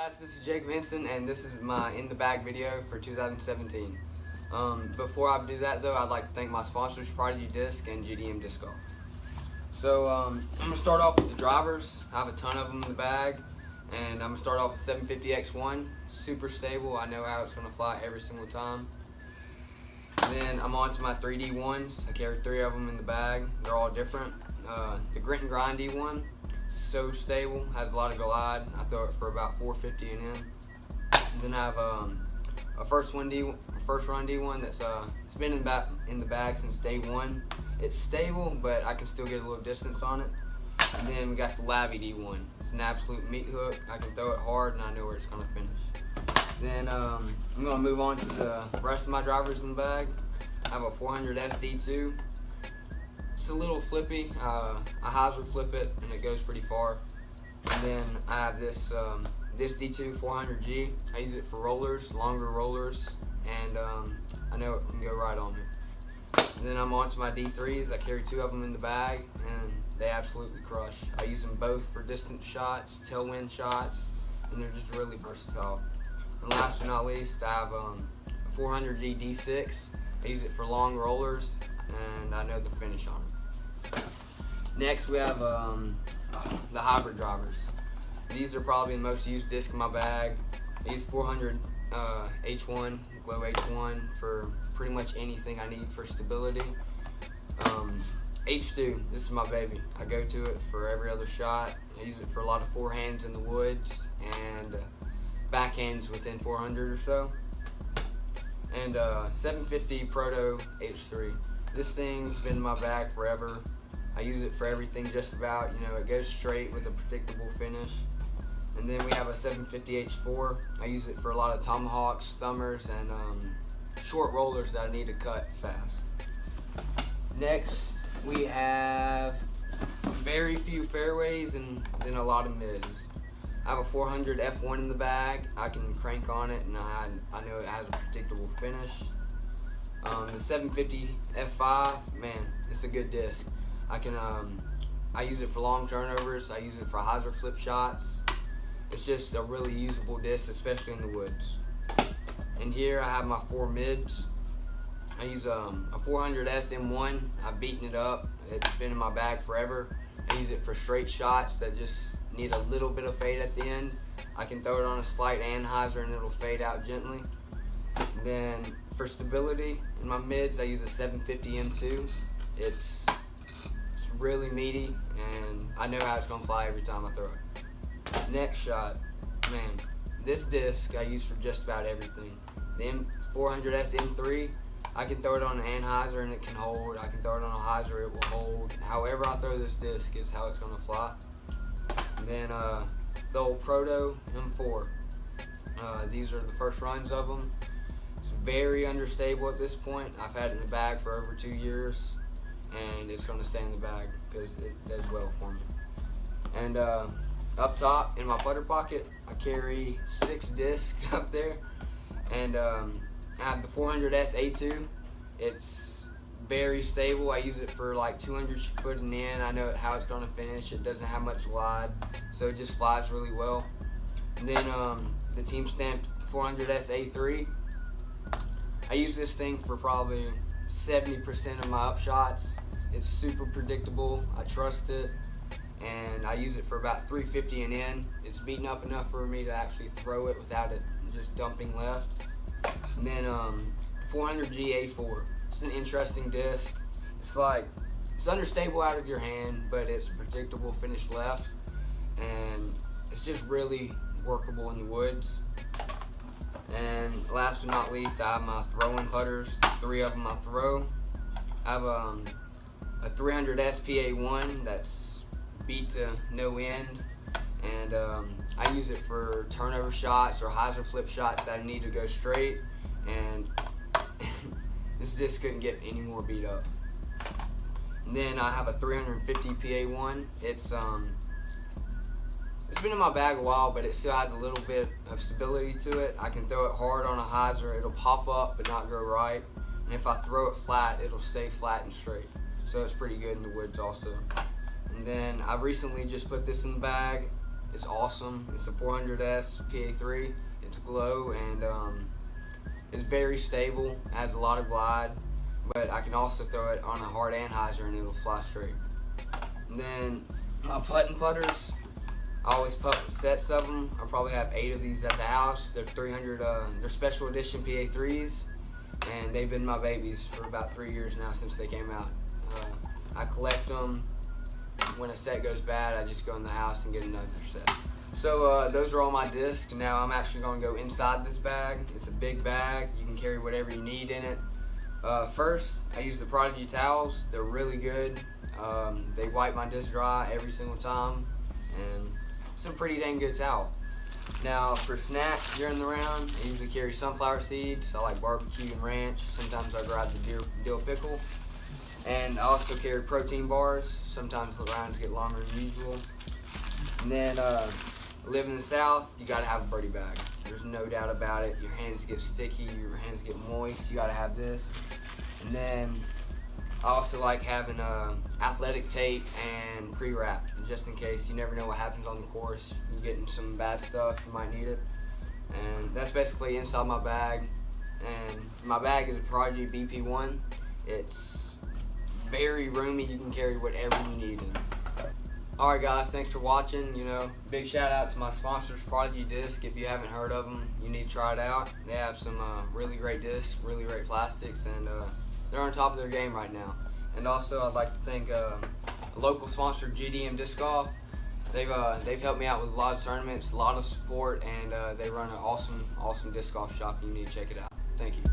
guys, this is Jacob Henson, and this is my in the bag video for 2017. Before I do that though, I'd like to thank my sponsors, Prodigy Disc and GDM DiscGolf. So I'm going to start off with the drivers. I have a ton of them in the bag, and I'm going to start off with 750X1, super stable. I know how it's going to fly every single time. Then I'm on to my 3D ones. I carry 3 of them in the bag. They're all different. The Grit and Grind D1, so stable, has a lot of glide. I throw it for about 450 and in. And then I have a first run D1 that's it's been in the bag since day one. It's stable, but I can still get a little distance on it. And then we got the Lavy D1. It's an absolute meat hook. I can throw it hard, and I know where it's gonna finish. Then I'm gonna move on to the rest of my drivers in the bag. I have a 400S D2. It's a little flippy. I hyzer flip it, and it goes pretty far. And then I have this this D2 400G. I use it for rollers, longer rollers, and I know it can go right on me. And then I'm on to my D3s. I carry 2 of them in the bag, and they absolutely crush. I use them both for distance shots, tailwind shots, and they're just really versatile. And last but not least, I have a 400G D6. I use it for long rollers, and I know the finish on it. Next, we have the hybrid drivers. These are probably the most used disc in my bag. I use 400 H1, Glow H1 for pretty much anything I need for stability. H2, this is my baby. I go to it for every other shot. I use it for a lot of forehands in the woods and backhands within 400 or so. And 750 Proto H3. This thing's been in my bag forever. I use it for everything just about. You know, it goes straight with a predictable finish. And then we have a 750 H4. I use it for a lot of tomahawks, thumbers, and short rollers that I need to cut fast. Next, we have very few fairways and then a lot of mids. I have a 400 F1 in the bag. I can crank on it, and I know it has a predictable finish. The 750 F5, man, it's a good disc. I use it for long turnovers. I use it for hyzer flip shots. It's just a really usable disc, especially in the woods. And here I have my 4 mids. I use a 400S M1. I've beaten it up. It's been in my bag forever. I use it for straight shots that just need a little bit of fade at the end. I can throw it on a slight anhyzer and it'll fade out gently. And then for stability in my mids, I use a 750 M2. It's really meaty, and I know how it's gonna fly every time I throw it. Next shot, man, this disc I use for just about everything. The 400S M3, I can throw it on an anhyzer and it can hold. I can throw it on a hyzer, it will hold. However I throw this disc is how it's gonna fly. And then the old Proto M4. These are the first runs of them. It's very unstable at this point. I've had it in the bag for over 2 years, and it's going to stay in the bag because it does well for me. And up top in my putter pocket, I carry 6 discs up there, and I have the 400S A2. It's very stable. I use it for like 200 foot and in. I know how it's going to finish. It doesn't have much glide, so it just flies really well. And then the team stamped 400S A3. I use this thing for probably 70% of my upshots. It's super predictable. I trust it, and I use it for about 350 and in. It's beaten up enough for me to actually throw it without it just dumping left. And then 400G A4. It's an interesting disc. It's understable out of your hand, but it's a predictable finish left, and it's just really workable in the woods. And last but not least, I have my throwing putters. 3 of them I throw. I have a 300S PA1 that's beat to no end, and I use it for turnover shots or hyzer flip shots that I need to go straight, and this disc couldn't get any more beat up. And then I have a 350 PA1. It's been in my bag a while, but it still has a little bit of stability to it. I can throw it hard on a hyzer. It'll pop up but not go right. And if I throw it flat, it'll stay flat and straight. So it's pretty good in the woods also. And then I recently just put this in the bag. It's awesome. It's a 400S PA3. It's glow and it's very stable. It has a lot of glide, but I can also throw it on a hard anhyzer and it'll fly straight. And then my putting putters, I always putt sets of them. I probably have 8 of these at the house. They're 300. They're special edition PA3s, and they've been my babies for about 3 years now since they came out. I collect them. When a set goes bad, I just go in the house and get another set. So those are all my discs. Now I'm actually going to go inside this bag. It's a big bag. You can carry whatever you need in it. First, I use the Prodigy towels. They're really good. They wipe my disc dry every single time, and it's a pretty dang good towel. Now for snacks during the round, I usually carry sunflower seeds. I like barbecue and ranch. Sometimes I grab the dill pickle. And I also carry protein bars. Sometimes the rounds get longer than usual. And then live in the South, you gotta have a birdie bag. There's no doubt about it. Your hands get sticky, your hands get moist. You gotta have this. And then I also like having athletic tape and pre-wrap, just in case. You never know what happens on the course. You get in some bad stuff, you might need it. And that's basically inside my bag. And my bag is a Prodigy BP1. It's very roomy. You can carry whatever you need in. Alright guys, thanks for watching. Big shout out to my sponsors, Prodigy Disc. If you haven't heard of them, you need to try it out. They have some really great discs, really great plastics, and they're on top of their game right now. And also, I'd like to thank a local sponsor, GDM DiscGolf. They've helped me out with a lot of tournaments, a lot of support, and they run an awesome disc golf shop. You need to check it out. Thank you.